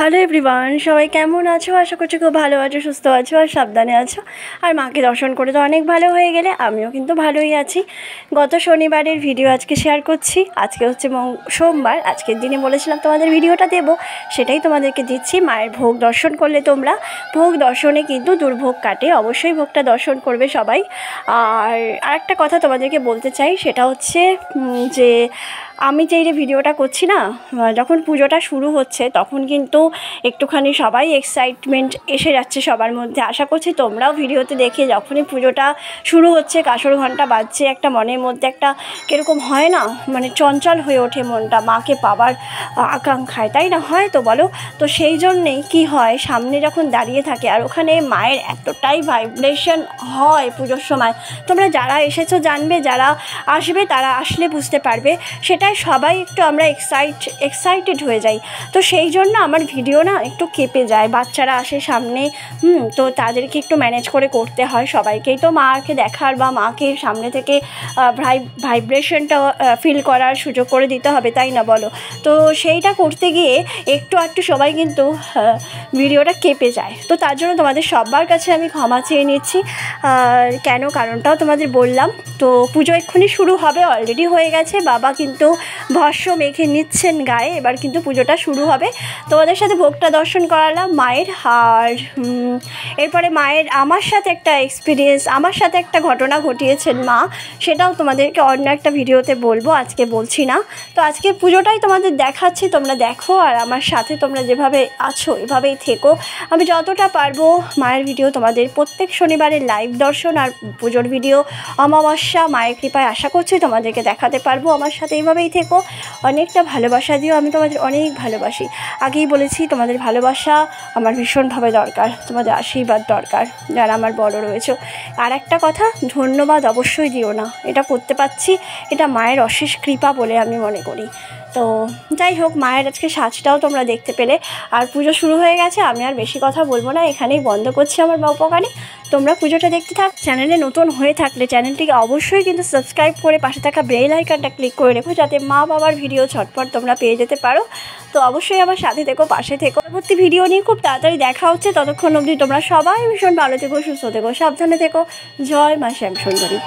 Hello everyone, সবাই কেমন আছো? আশা করছি খুব ভালো আছো, সুস্থ আছো আর সাবধানে আছো। আর মাকে দর্শন করে তো অনেক ভালো হয়ে গেলে, আমিও কিন্তু ভালোই আছি। গত শনিবারের ভিডিও আজকে শেয়ার করছি। আজকে হচ্ছে সোমবার। আজকের দিনে বলেছিলাম তোমাদের ভিডিওটা দেবো, সেটাই তোমাদেরকে দিচ্ছি। মায়ের ভোগ দর্শন করলে তোমরা, ভোগ দর্শনে কিন্তু দুর্ভোগ কাটে, অবশ্যই ভোগটা দর্শন করবে সবাই। আর আরেকটা কথা তোমাদেরকে বলতে চাই, সেটা হচ্ছে যে আমি যে এই ভিডিওটা করছি না, যখন পুজোটা শুরু হচ্ছে তখন কিন্তু একটুখানি সবাই এক্সাইটমেন্ট এসে যাচ্ছে সবার মধ্যে। আশা করছি তোমরাও ভিডিওতে দেখে যখনই পুজোটা শুরু হচ্ছে, কাসর ঘণ্টা বাজছে, একটা মনের মধ্যে একটা কীরকম হয় না, মানে চঞ্চল হয়ে ওঠে মনটা মাকে পাবার আকাঙ্ক্ষায়, তাই না? হয় তো বলো। তো সেই জন্যেই কী হয়, সামনে যখন দাঁড়িয়ে থাকে আর ওখানে মায়ের এতটাই ভাইব্রেশন হয় পুজোর সময়। তোমরা যারা এসেছো জানবে, যারা আসবে তারা আসলে বুঝতে পারবে। সেটাই সবাই একটু আমরা এক্সাইটেড হয়ে যাই। তো সেই জন্য আমার ভিডিও না একটু কেঁপে যায়। বাচ্চারা আসে সামনে, তো তাদেরকে একটু ম্যানেজ করে করতে হয়। সবাইকেই তো মাকে দেখার বা মাকে সামনে থেকে ভাইব্রেশনটা ফিল করার সুযোগ করে দিতে হবে, তাই না বলো? তো সেইটা করতে গিয়ে একটু সবাই কিন্তু ভিডিওটা কেঁপে যায়। তো তার জন্য তোমাদের সবার কাছে আমি ক্ষমা চেয়ে নিচ্ছি। কেন, কারণটাও তোমাদের বললাম। তো পুজো এক্ষুনি শুরু হবে, অলরেডি হয়ে গেছে। বাবা কিন্তু ভস্য মেখে নিচ্ছেন গায়ে, এবার কিন্তু পুজোটা শুরু হবে। তোমাদের সাথে ভোগটা দর্শন করালাম মায়ের। আর এরপরে মায়ের আমার সাথে একটা এক্সপিরিয়েন্স, আমার সাথে একটা ঘটনা ঘটিয়েছেন মা, সেটাও তোমাদেরকে অন্য একটা ভিডিওতে বলবো, আজকে বলছি না। তো আজকে পুজোটাই তোমাদের দেখাচ্ছি, তোমরা দেখো আর আমার সাথে তোমরা যেভাবে আছো এভাবেই থেকো। আমি যতটা পারবো মায়ের ভিডিও তোমাদের প্রত্যেক শনিবারের লাইভ দর্শন আর পুজোর ভিডিও, অমাবস্যা, মায়ের কৃপায় আশা করছি তোমাদেরকে দেখাতে পারবো। আমার সাথে এইভাবেই থেকো, অনেকটা ভালোবাসা দিও। আমি তোমাদের অনেক ভালোবাসি, আগেই বলেছি। তোমাদের ভালোবাসা আমার ভীষণভাবে দরকার, তোমাদের আশীর্বাদ দরকার যারা আমার বড় রয়েছে। আর একটা কথা, ধন্যবাদ অবশ্যই দিও না, এটা করতে পারছি এটা মায়ের অশেষ কৃপা বলে আমি মনে করি। তো যাই হোক, মায়ের আজকে সাজটাও তোমরা দেখতে পেলে। আর পুজো শুরু হয়ে গেছে, আমি আর বেশি কথা বলবো না, এখানেই বন্ধ করছি আমার বকবকানি। তোমরা পুজোটা দেখতে থাক। চ্যানেলে নতুন হয়ে থাকলে চ্যানেলটিকে অবশ্যই কিন্তু সাবস্ক্রাইব করে পাশে থাকা বেল আইকনটা ক্লিক করে রেখো, যাতে মা বাবার ভিডিও ঝটপট তোমরা পেয়ে যেতে পারো। তো অবশ্যই আমার সাথে থেকো, পাশে থেকো। পরবর্তী ভিডিও নিয়ে খুব তাড়াতাড়ি দেখা হচ্ছে। ততক্ষণ অবধি তোমরা সবাই ভীষণ ভালো থেকো, সুস্থ থেকো, সাবধানে থেকো। জয় মা শ্যামসুন্দরী।